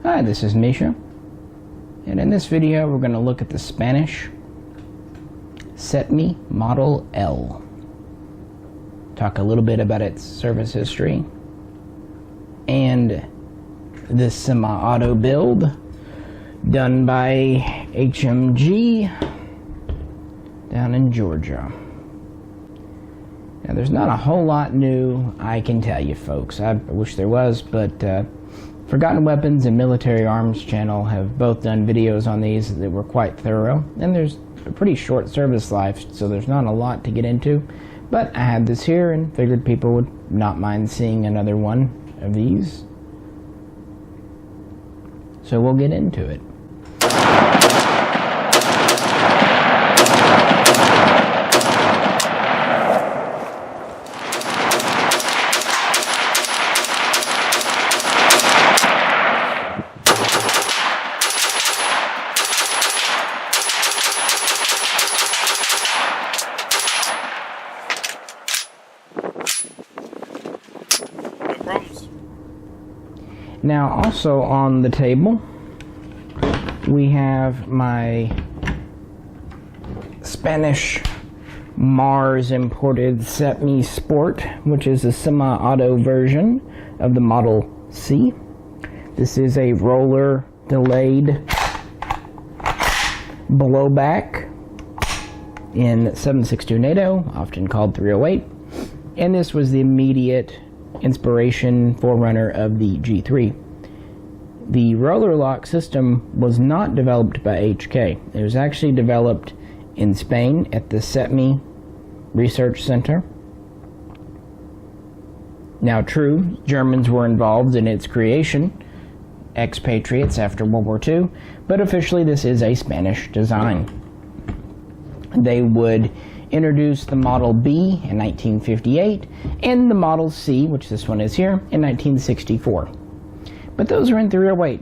Hi, this is Misha, and in this video we're going to look at the Spanish CETME Model L. Talk a little bit about its service history and this semi-auto build done by HMG down in Georgia. Now there's not a whole lot new I can tell you folks. I wish there was, but Forgotten Weapons and Military Arms channel have both done videos on these that were quite thorough, and there's a pretty short service life, so there's not a lot to get into, but I had this here and figured people would not mind seeing another one of these. So we'll get into it. Now also on the table we have my Spanish Mars imported CETME Sport, which is a semi-auto version of the Model C. This is a roller delayed blowback in 7.62 NATO, often called 308, and this was the immediate inspiration forerunner of the G3. The roller lock system was not developed by HK. It was actually developed in Spain at the CETME Research Center. Now true, Germans were involved in its creation, expatriates after World War II, but officially this is a Spanish design. They would introduce the Model B in 1958 and the Model C, which this one is here, in 1964. But those are in 308.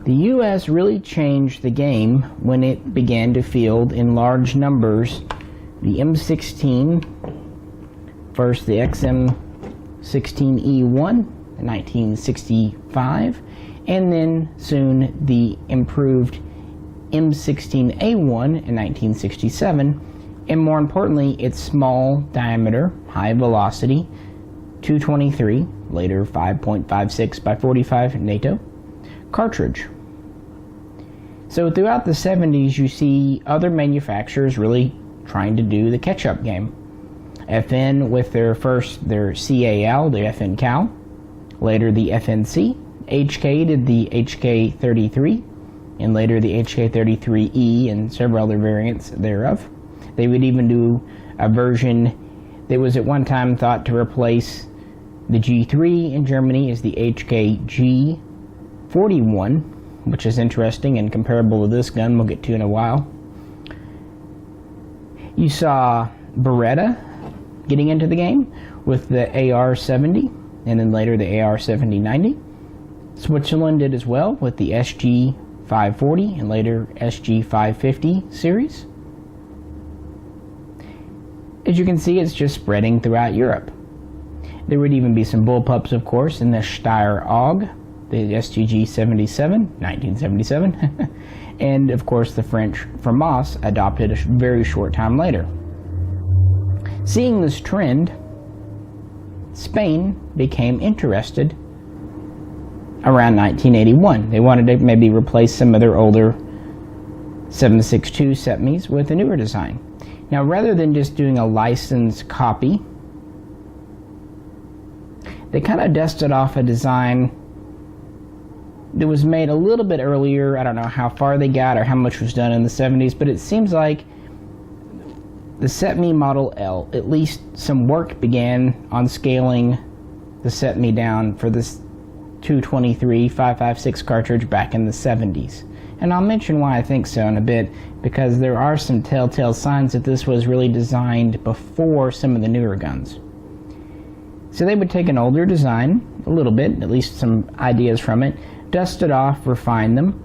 The US really changed the game when it began to field in large numbers the M16, first the XM16E1 in 1965, and then soon the improved M16A1 in 1967, and more importantly its small diameter, high velocity 223, later 5.56 by 45 NATO cartridge. So throughout the 70s you see other manufacturers really trying to do the catch-up game. FN with their CAL, the FN Cal, later the FNC, HK did the HK33, and later the HK33E and several other variants thereof. They would even do a version that was at one time thought to replace the G3 in Germany as the HKG 41, which is interesting and comparable to this gun we'll get to in a while. You saw Beretta getting into the game with the AR-70 and then later the AR-70-90. Switzerland did as well with the SG-540 and later SG-550 series. As you can see, it's just spreading throughout Europe. There would even be some bullpups, of course, in the Steyr AUG, the STG 77, 1977, and of course the French FAMAS adopted a very short time later. Seeing this trend, Spain became interested around 1981. They wanted to maybe replace some of their older 7.62 CETMEs with a newer design. Now rather than just doing a licensed copy, they kind of dusted off a design that was made a little bit earlier. I don't know how far they got or how much was done in the 70s, but it seems like the CETME Model L, at least some work began on scaling the CETME down for this 223 556 cartridge back in the 70s. And I'll mention why I think so in a bit, because there are some telltale signs that this was really designed before some of the newer guns. So they would take an older design, a little bit, at least some ideas from it, dust it off, refine them,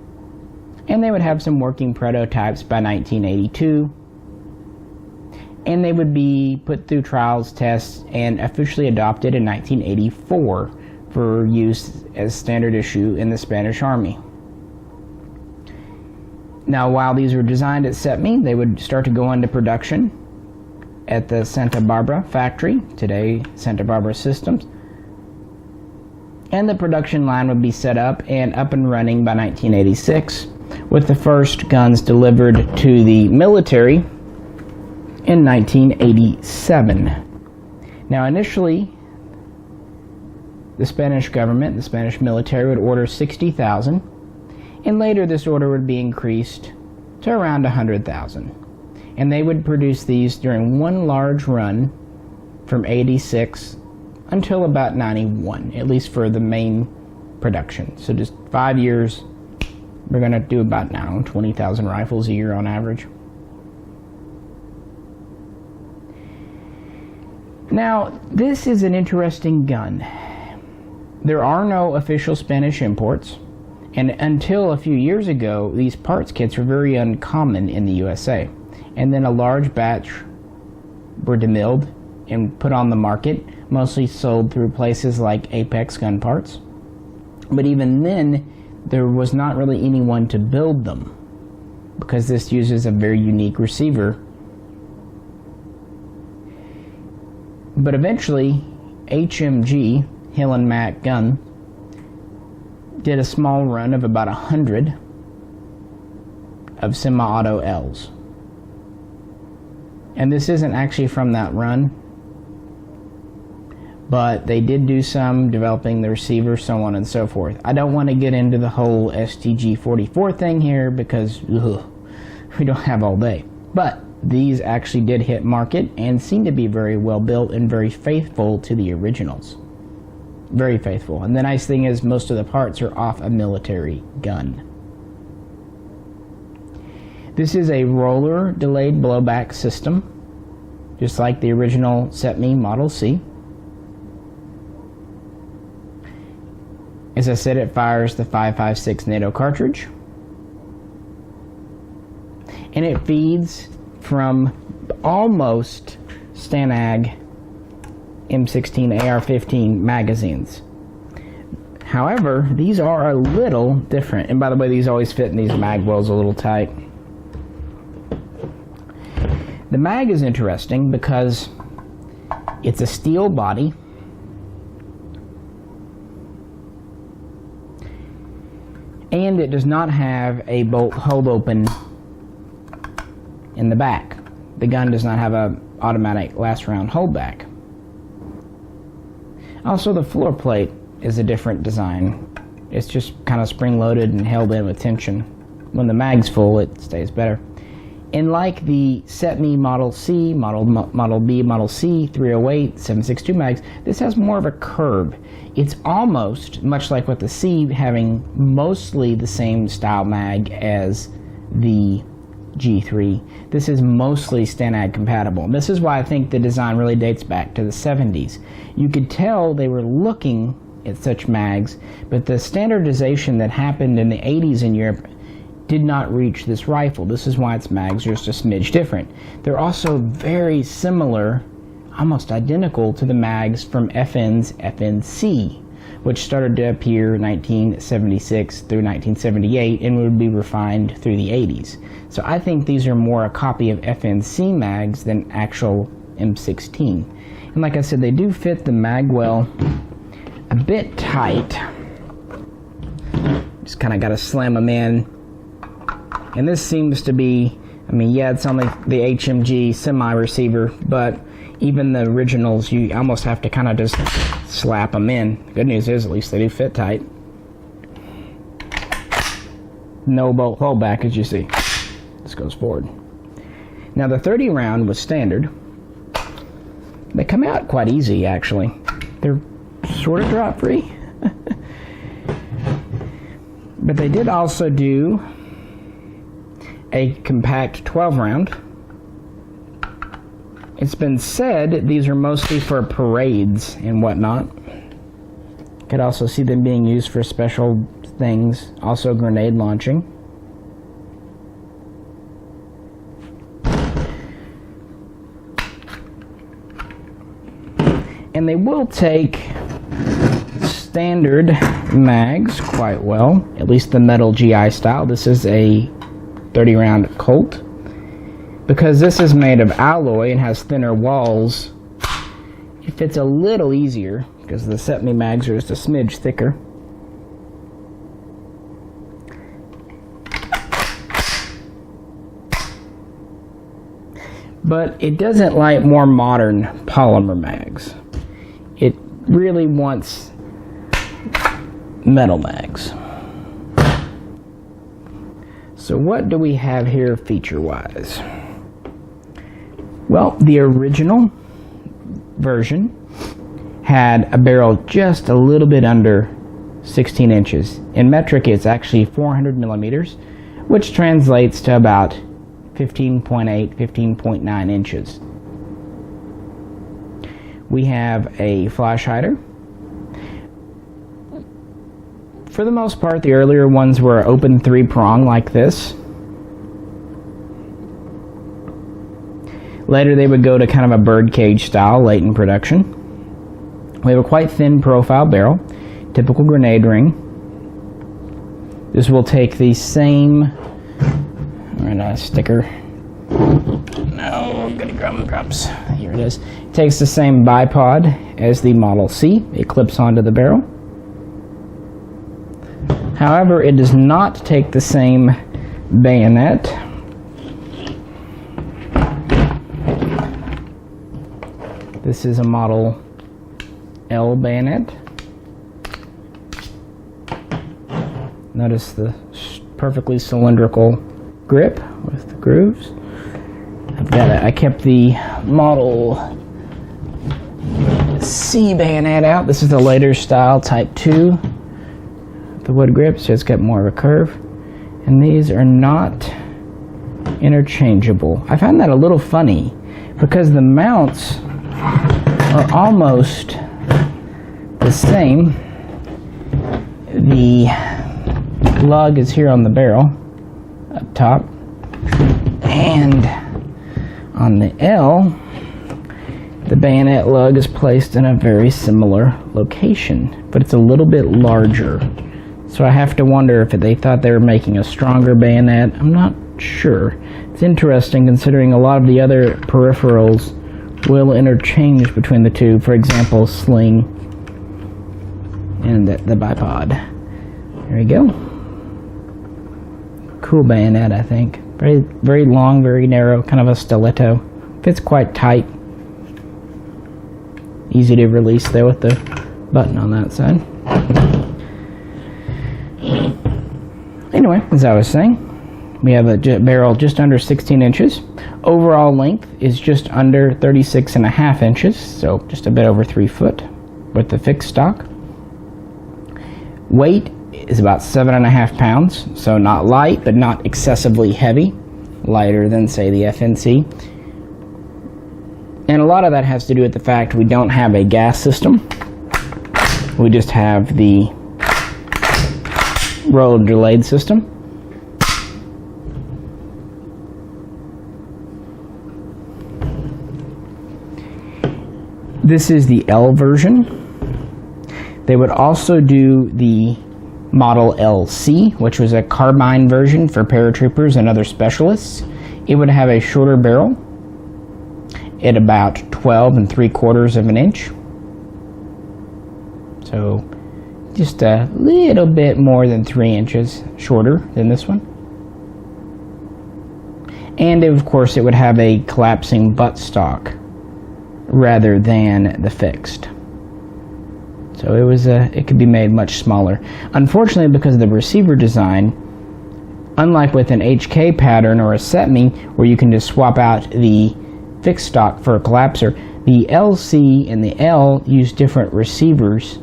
and they would have some working prototypes by 1982, and they would be put through trials, tests, and officially adopted in 1984 for use as standard issue in the Spanish Army. Now, while these were designed at CETME, they would start to go into production at the Santa Bárbara factory, today Santa Bárbara Systems, and the production line would be set up and running by 1986, with the first guns delivered to the military in 1987. Now, initially, the Spanish government, the Spanish military, would order 60,000, and later this order would be increased to around 100,000. And they would produce these during one large run from 86 until about 91, at least for the main production. So just 5 years, we're going to do about now 20,000 rifles a year on average. Now, this is an interesting gun. There are no official Spanish imports, and until a few years ago, these parts kits were very uncommon in the USA. And then a large batch were demilled and put on the market, mostly sold through places like Apex Gun Parts. But even then, there was not really anyone to build them, because this uses a very unique receiver. But eventually, HMG, Hill and Mack Gun, did a small run of about 100 of Semi-Auto Ls. And this isn't actually from that run, but they did do some developing the receiver, so on and so forth. I don't want to get into the whole STG-44 thing here because we don't have all day. But these actually did hit market and seem to be very well built and very faithful to the originals. Very faithful. And the nice thing is most of the parts are off a military gun. This is a roller delayed blowback system, just like the original CETME Model C. As I said, it fires the 5.56 NATO cartridge, and it feeds from almost STANAG M16 AR-15 magazines. However, these are a little different, and by the way, these always fit in these mag wells a little tight. The mag is interesting because it's a steel body, and it does not have a bolt hold open in the back. The gun does not have an automatic last round holdback. Also, the floor plate is a different design. It's just kind of spring loaded and held in with tension. When the mag's full, it stays better. And like the CETME Model C, Model B, Model C, 308, 7.62 mags, this has more of a curve. It's almost, much like with the C, having mostly the same style mag as the G3. This is mostly STANAG compatible. This is why I think the design really dates back to the 70s. You could tell they were looking at such mags, but the standardization that happened in the 80s in Europe did not reach this rifle. This is why its mags are just a smidge different. They're also very similar, almost identical to the mags from FN's FNC, which started to appear 1976 through 1978 and would be refined through the 80s. So I think these are more a copy of FNC mags than actual M16. And like I said, they do fit the mag well a bit tight. Just kind of got to slam them in. And this seems to be, I mean, yeah, it's only the HMG Semi-receiver, but even the originals, you almost have to kind of just slap them in. Good news is, at least they do fit tight. No bolt holdback, as you see. This goes forward. Now, the 30 round was standard. They come out quite easy, actually. They're sort of drop free. But they did also do a compact 12 round. It's been said these are mostly for parades and whatnot. Could also see them being used for special things, also grenade launching. And they will take standard mags quite well, at least the metal GI style. This is a 30-round Colt. Because this is made of alloy and has thinner walls, it fits a little easier because the CETME mags are just a smidge thicker. But it doesn't like more modern polymer mags. It really wants metal mags. So what do we have here feature-wise? Well, the original version had a barrel just a little bit under 16 inches. In metric, it's actually 400 millimeters, which translates to about 15.8, 15.9 inches. We have a flash hider. For the most part, the earlier ones were open 3-prong like this. Later they would go to kind of a birdcage style late in production. We have a quite thin profile barrel, typical grenade ring. This will take the same, sticker. No, goody grumps. Here it is. It takes the same bipod as the Model C. It clips onto the barrel. However, it does not take the same bayonet. This is a Model L bayonet. Notice the perfectly cylindrical grip with the grooves. I kept the Model C bayonet out. This is the later style Type 2. The wood grip, so it's got more of a curve. And these are not interchangeable. I found that a little funny because the mounts are almost the same. The lug is here on the barrel up top, and on the L the bayonet lug is placed in a very similar location, but it's a little bit larger. So I have to wonder if they thought they were making a stronger bayonet. I'm not sure. It's interesting considering a lot of the other peripherals will interchange between the two. For example, sling and the bipod. There we go. Cool bayonet, I think. Very, very long, very narrow, kind of a stiletto. Fits quite tight. Easy to release there with the button on that side. Anyway, as I was saying, we have a barrel just under 16 inches. Overall length is just under 36.5 inches, so just a bit over 3 foot with the fixed stock. Weight is about 7.5 pounds, so not light, but not excessively heavy. Lighter than, say, the FNC. And a lot of that has to do with the fact we don't have a gas system. We just have the roller delayed system. This is the L version. They would also do the Model LC, which was a carbine version for paratroopers and other specialists. It would have a shorter barrel at about 12 3/4 of an inch. So just a little bit more than 3 inches shorter than this one. And of course it would have a collapsing buttstock rather than the fixed. So it could be made much smaller. Unfortunately, because of the receiver design, unlike with an HK pattern or a CETME where you can just swap out the fixed stock for a collapser, the LC and the L use different receivers,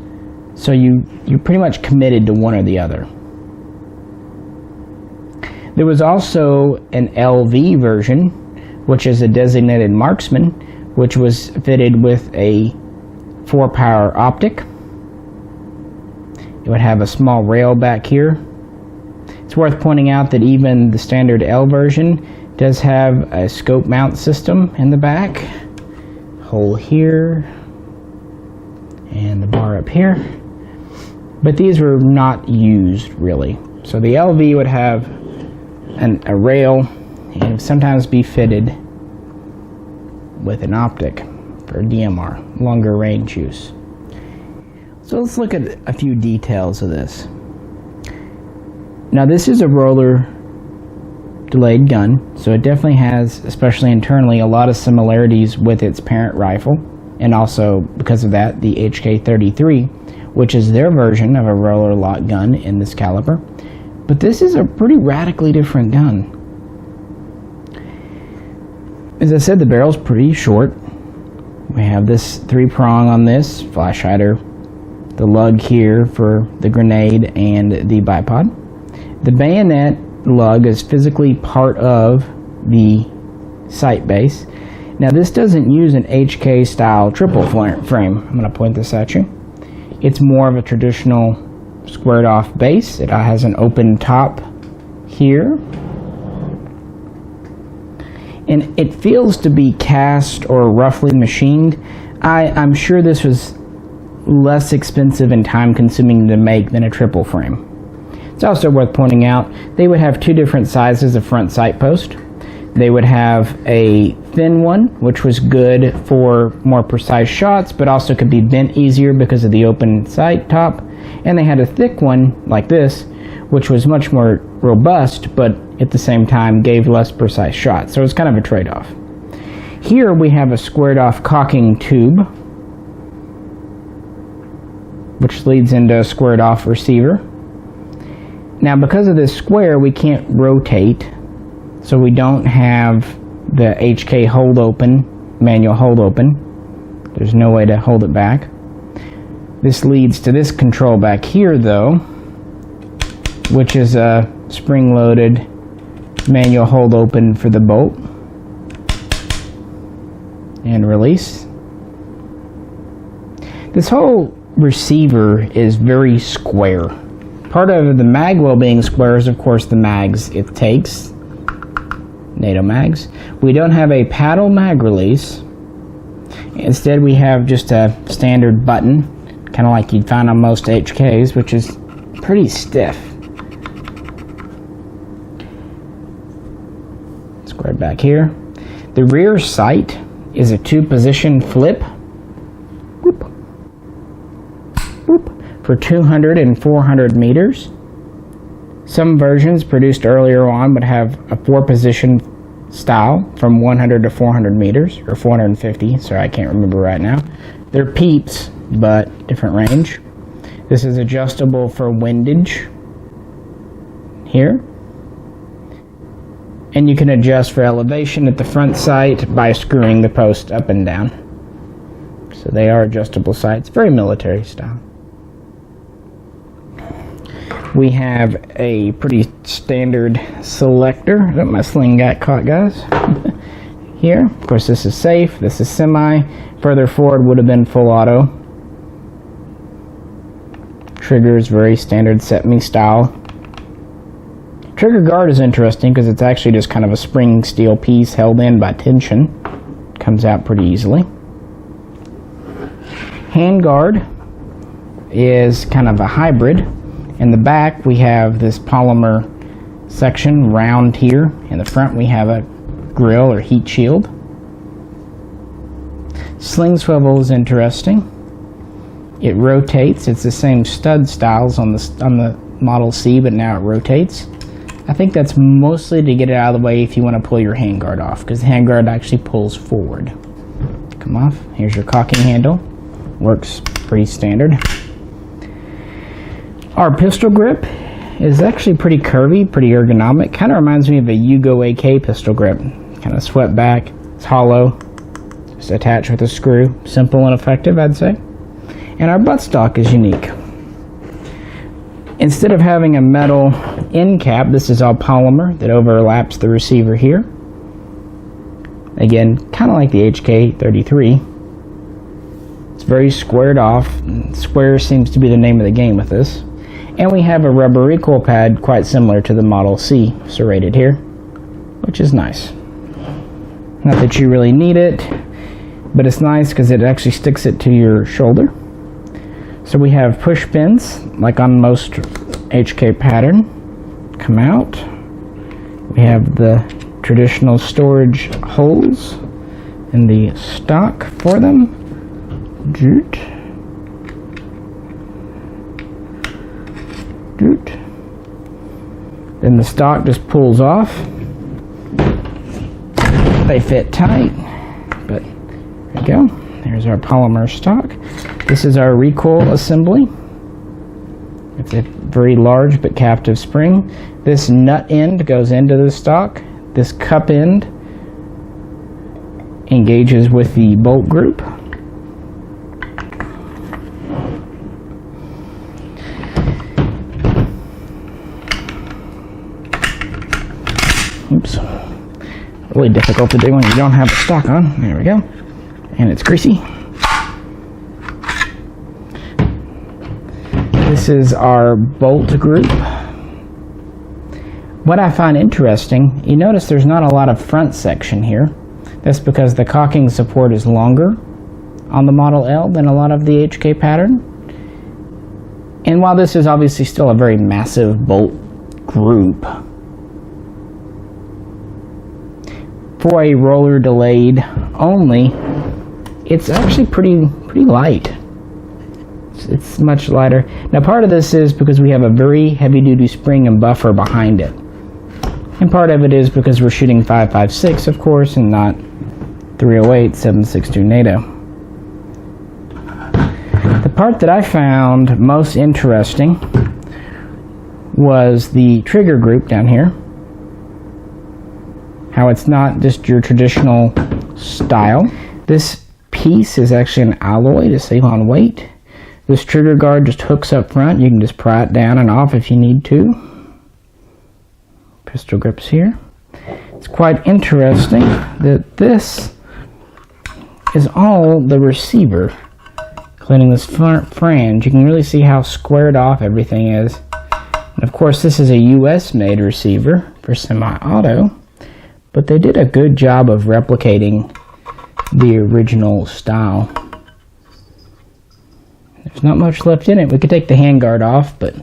so you're pretty much committed to one or the other. There was also an LV version, which is a designated marksman, which was fitted with a 4-power optic. It would have a small rail back here. It's worth pointing out that even the standard L version does have a scope mount system in the back. Hole here, and the bar up here. but these were not used really. So the LV would have a rail and sometimes be fitted with an optic for DMR, longer range use. So let's look at a few details of this. Now this is a roller delayed gun, so it definitely has, especially internally, a lot of similarities with its parent rifle, and also because of that the HK-33, which is their version of a roller lock gun in this caliber. But this is a pretty radically different gun. As I said, the barrel's pretty short. We have this 3-prong on this flash hider, the lug here for the grenade and the bipod. The bayonet lug is physically part of the sight base. Now this doesn't use an HK style triple frame. I'm going to point this at you. It's more of a traditional squared off base. It has an open top here. And it feels to be cast or roughly machined. I'm sure this was less expensive and time consuming to make than a triple frame. It's also worth pointing out they would have two different sizes of front sight post. They would have a thin one, which was good for more precise shots, but also could be bent easier because of the open sight top. And they had a thick one like this, which was much more robust, but at the same time gave less precise shots. So it's kind of a trade-off. Here we have a squared off cocking tube, which leads into a squared off receiver. Now because of this square, we can't rotate, so we don't have the HK hold open, manual hold open. There's no way to hold it back. This leads to this control back here though, which is a spring-loaded manual hold open for the bolt and release. This whole receiver is very square. Part of the mag wheel being square is of course the mags it takes, NATO mags. We don't have a paddle mag release. Instead we have just a standard button, kind of like you'd find on most HKs, which is pretty stiff. Squared back here. The rear sight is a 2-position flip. Whoop. Whoop. For 200 and 400 meters. Some versions produced earlier on would have a 4-position style from 100 to 400 meters, or 450, sorry, I can't remember right now. They're peeps, but different range. This is adjustable for windage here. And you can adjust for elevation at the front sight by screwing the post up and down. So they are adjustable sights, very military style. We have a pretty standard selector. Oh, my sling got caught, guys. Here, of course, this is safe. This is semi. Further forward would have been full auto. Trigger is very standard CETME style. Trigger guard is interesting because it's actually just kind of a spring steel piece held in by tension. Comes out pretty easily. Hand guard is kind of a hybrid. In the back we have this polymer section round here. In the front we have a grill or heat shield. Sling swivel is interesting. It rotates. It's the same stud styles on the Model C, but now it rotates. I think that's mostly to get it out of the way if you want to pull your handguard off, because the handguard actually pulls forward. Come off. Here's your cocking handle. Works pretty standard. Our pistol grip is actually pretty curvy, pretty ergonomic. Kind of reminds me of a Yugo AK pistol grip. Kind of swept back. It's hollow. Just attached with a screw. Simple and effective, I'd say. And our buttstock is unique. Instead of having a metal end cap, this is all polymer that overlaps the receiver here. Again, kind of like the HK-33. It's very squared off. Square seems to be the name of the game with this. And we have a rubber recoil pad quite similar to the Model C, serrated here, which is nice. Not that you really need it, but it's nice because it actually sticks it to your shoulder. So we have push pins, like on most HK pattern, come out. We have the traditional storage holes in the stock for them. Doot. Doot. Then the stock just pulls off. They fit tight, but there you go. There's our polymer stock. This is our recoil assembly. It's a very large but captive spring. This nut end goes into the stock. This cup end engages with the bolt group. Oops. Really difficult to do when you don't have the stock on. There we go. And it's greasy. This is our bolt group. What I find interesting, you notice there's not a lot of front section here. That's because the caulking support is longer on the Model L than a lot of the HK pattern. And while this is obviously still a very massive bolt group, for a roller delayed only, it's actually pretty light. It's much lighter. Now part of this is because we have a very heavy duty spring and buffer behind it. And part of it is because we're shooting 5.56 of course and not 308 7.62 NATO. The part that I found most interesting was the trigger group down here. How it's not just your traditional style. This piece is actually an alloy to save on weight. This trigger guard just hooks up front. You can just pry it down and off if you need to. Pistol grips here. It's quite interesting that this is all the receiver, including this front flange. You can really see how squared off everything is. And of course this is a US made receiver for semi-auto, but they did a good job of replicating the original style. There's not much left in it. We could take the handguard off, but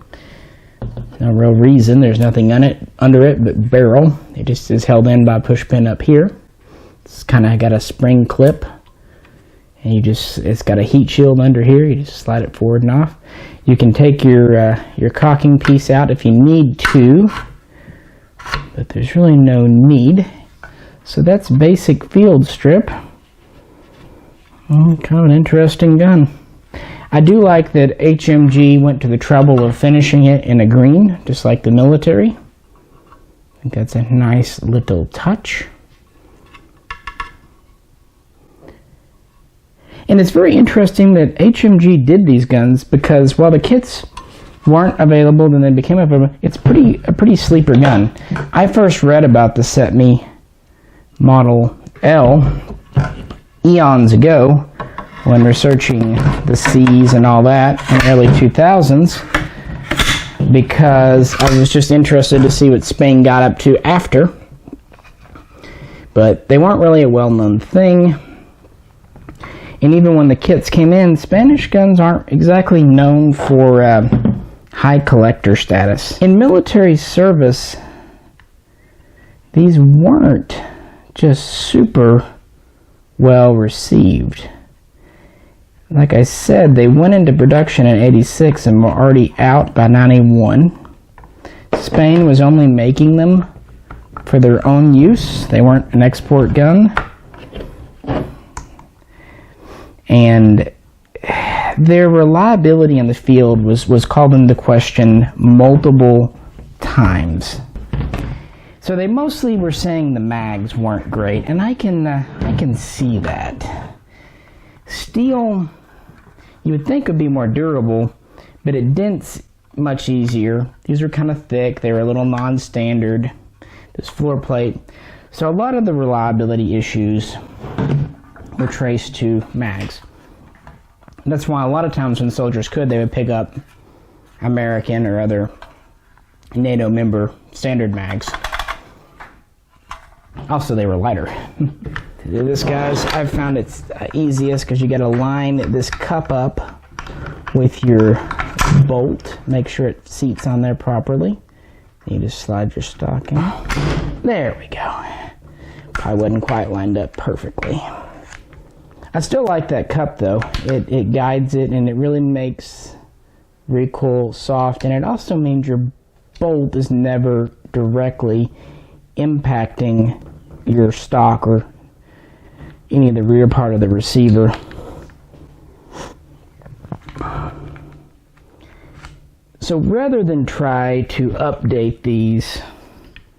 no real reason. There's nothing under it but barrel. It just is held in by a push pin up here. It's kind of got a spring clip, and it's got a heat shield under here. You just slide it forward and off. You can take your caulking piece out if you need to, but there's really no need. So that's basic field strip. Kind of an interesting gun. I do like that HMG went to the trouble of finishing it in a green, just like the military. I think that's a nice little touch. And it's very interesting that HMG did these guns because while the kits weren't available, then they became available. It's a pretty sleeper gun. I first read about the CETME Model L eons ago when researching the C's and all that in the early 2000s, because I was just interested to see what Spain got up to after. But they weren't really a well-known thing. And even when the kits came in, Spanish guns aren't exactly known for high collector status. In military service, these weren't just super well received. Like I said, they went into production in '86 and were already out by '91. Spain was only making them for their own use. They weren't an export gun. And their reliability in the field was called into question multiple times. So they mostly were saying the mags weren't great, and I can see that. Steel, you would think would be more durable, but it dents much easier. These were kind of thick. They were a little non-standard. This floor plate. So a lot of the reliability issues were traced to mags. That's why a lot of times when soldiers could, they would pick up American or other NATO member standard mags. Also, they were lighter. To do this, guys, I've found it's easiest because you got to line this cup up with your bolt. Make sure it seats on there properly. You just slide your stock in. There we go. Probably wasn't quite lined up perfectly. I still like that cup though. It guides it and it really makes recoil soft, and it also means your bolt is never directly impacting your stock or any of the rear part of the receiver. So rather than try to update these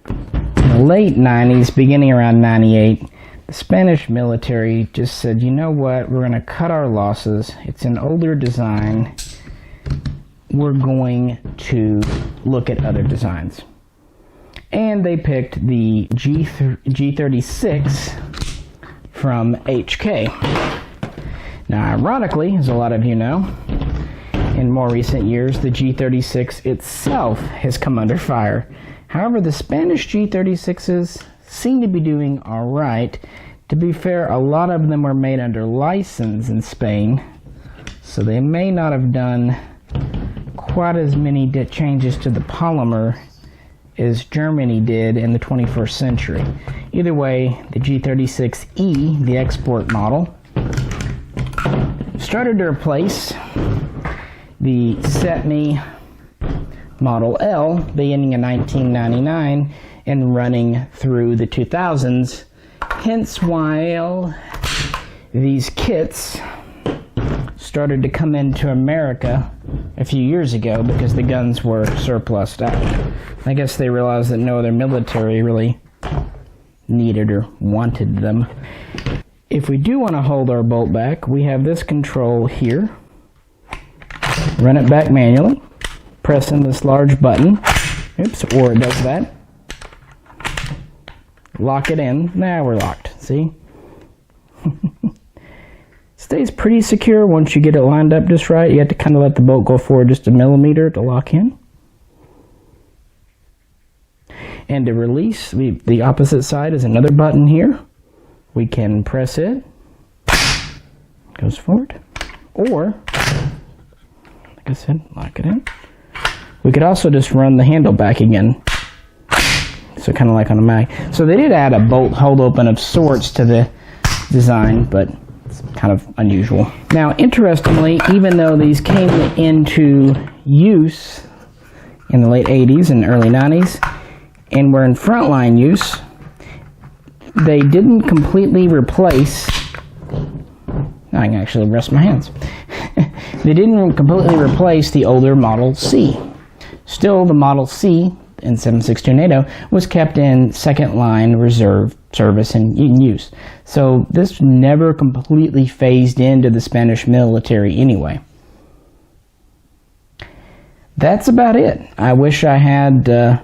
in the late 90s, beginning around 98, the Spanish military just said, you know what, we're going to cut our losses. It's an older design. We're going to look at other designs. And they picked the G36 from HK. Now, ironically, as a lot of you know, in more recent years, the G36 itself has come under fire. However, the Spanish G36s seem to be doing all right. To be fair, a lot of them were made under license in Spain, so they may not have done quite as many changes to the polymer as Germany did in the 21st century. Either way, the G36E, the export model, started to replace the CETME Model L beginning in 1999 and running through the 2000s. Hence why these kits started to come into America a few years ago, because the guns were surplused out. I guess they realized that no other military really needed or wanted them. If we do want to hold our bolt back, we have this control here. Run it back manually, pressing this large button. Oops, or it does that. Lock it in. Now we're locked. See? Stays pretty secure once you get it lined up just right. You have to kind of let the bolt go forward just a millimeter to lock in. And to release, the opposite side is another button here. We can press it. Goes forward. Or, like I said, lock it in. We could also just run the handle back again. So kind of like on a mag. So they did add a bolt hold open of sorts to the design, but it's kind of unusual. Now, interestingly, even though these came into use in the late 80s and early 90s, and were in frontline use, they didn't completely replace, I can actually rest my hands. They didn't completely replace the older Model C. Still, the Model C in 7.62 NATO was kept in second line reserve service and in use. So this never completely phased into the Spanish military anyway. That's about it. I wish I had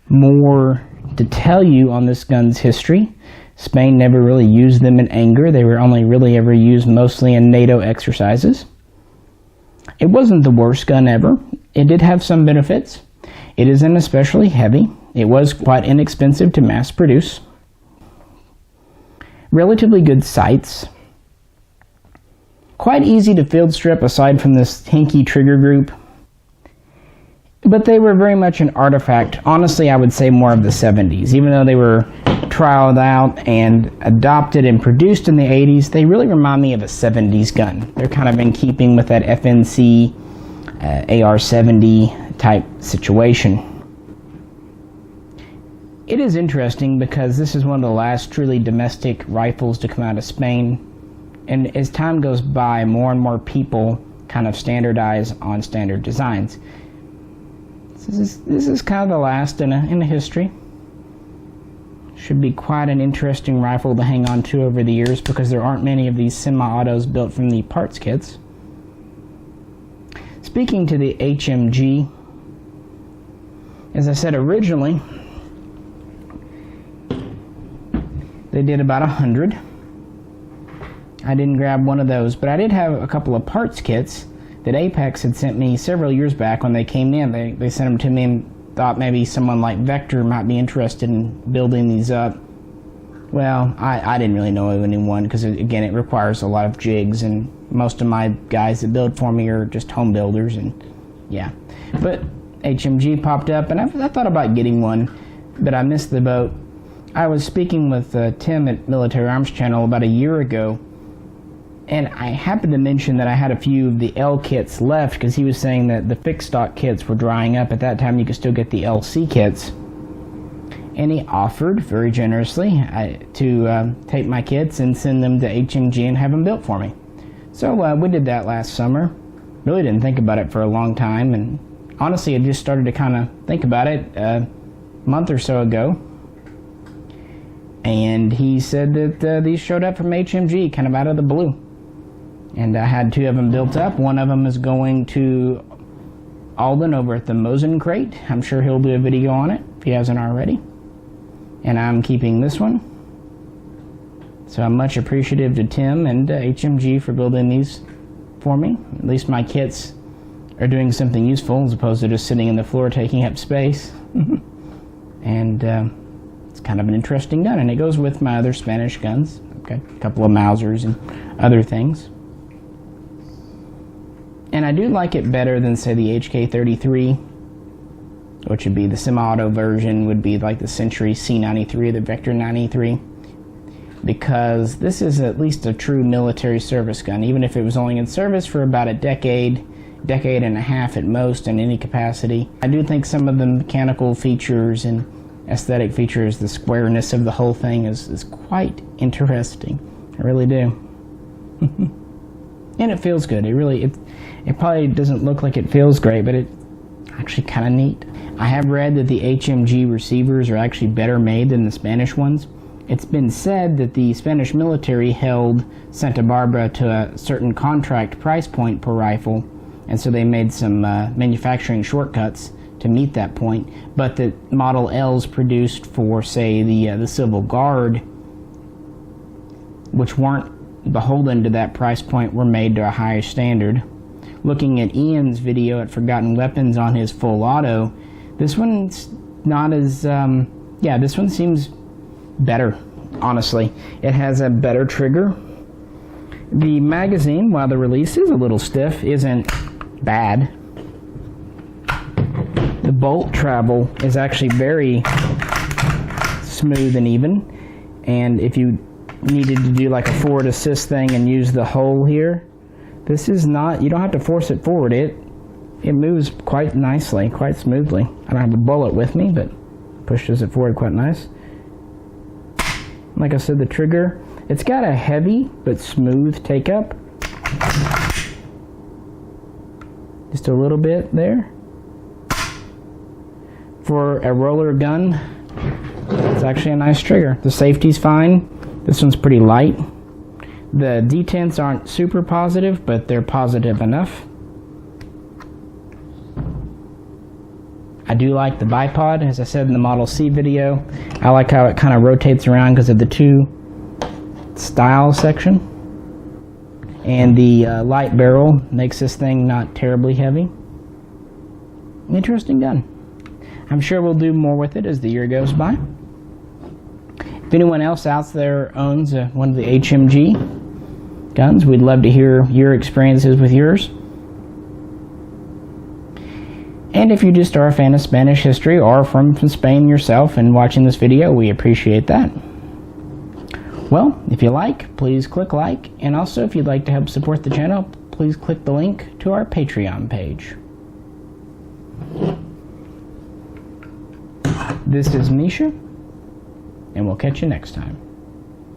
more to tell you on this gun's history. Spain never really used them in anger. They were only really ever used mostly in NATO exercises. It wasn't the worst gun ever. It did have some benefits. It isn't especially heavy. It was quite inexpensive to mass produce. Relatively good sights. Quite easy to field strip aside from this hinky trigger group. But they were very much an artifact, honestly I would say more of the 70s. Even though they were trialed out and adopted and produced in the 80s, they really remind me of a 70s gun. They're kind of in keeping with that FNC AR-70 type situation. It is interesting because this is one of the last truly domestic rifles to come out of Spain, and as time goes by, more and more people kind of standardize on standard designs. This is kind of the last in a history. Should be quite an interesting rifle to hang on to over the years, because there aren't many of these semi-autos built from the parts kits. Speaking to the HMG, as I said originally, they did about 100. I didn't grab one of those, but I did have a couple of parts kits that Apex had sent me several years back when they came in. They sent them to me and thought maybe someone like Vector might be interested in building these up. Well, I didn't really know of anyone because, again, it requires a lot of jigs, and most of my guys that build for me are just home builders, and yeah. But HMG popped up, and I thought about getting one, but I missed the boat. I was speaking with Tim at Military Arms Channel about a year ago, and I happened to mention that I had a few of the L kits left because he was saying that the fixed stock kits were drying up. At that time, you could still get the LC kits. And he offered very generously to take my kits and send them to HMG and have them built for me. So we did that last summer. Really didn't think about it for a long time, and honestly I just started to kind of think about it a month or so ago. And he said that these showed up from HMG kind of out of the blue. And I had 2 of them built up. One of them is going to Alden over at the Mosin Crate. I'm sure he'll do a video on it if he hasn't already. And I'm keeping this one. So I'm much appreciative to Tim and HMG for building these for me. At least my kits are doing something useful as opposed to just sitting in the floor taking up space. And it's kind of an interesting gun, and it goes with my other Spanish guns. Okay, a couple of Mausers and other things. And I do like it better than, say, the HK33, which would be the semi-auto version, would be like the Century C93 or the Vector 93, because this is at least a true military service gun, even if it was only in service for about a decade and a half at most in any capacity. I do think some of the mechanical features and aesthetic features, the squareness of the whole thing is quite interesting. I really do. And it feels good. It probably doesn't look like it feels great, but it's actually kind of neat. I have read that the HMG receivers are actually better made than the Spanish ones. It's been said that the Spanish military held Santa Barbara to a certain contract price point per rifle, and so they made some manufacturing shortcuts to meet that point. But the Model L's produced for, say, the Civil Guard, which weren't beholden to that price point, were made to a higher standard. Looking at Ian's video at Forgotten Weapons on his full auto, this one's not as, this one seems better, honestly. It has a better trigger. The magazine, while the release is a little stiff, isn't bad. The bolt travel is actually very smooth and even, and if you needed to do like a forward assist thing and use the hole here, this is not, you don't have to force it forward. It moves quite nicely, quite smoothly. I don't have a bullet with me, but pushes it forward quite nice. Like I said, the trigger, it's got a heavy but smooth take up. Just a little bit there. For a roller gun, it's actually a nice trigger. The safety's fine. This one's pretty light. The detents aren't super positive, but they're positive enough. I do like the bipod, as I said in the Model C video. I like how it kind of rotates around because of the 2 style section. And the light barrel makes this thing not terribly heavy. Interesting gun. I'm sure we'll do more with it as the year goes by. If anyone else out there owns one of the HMG guns, we'd love to hear your experiences with yours. And if you just are a fan of Spanish history or from Spain yourself and watching this video, we appreciate that. Well, if you like, please click like, and also if you'd like to help support the channel, please click the link to our Patreon page. This is Misha, and we'll catch you next time.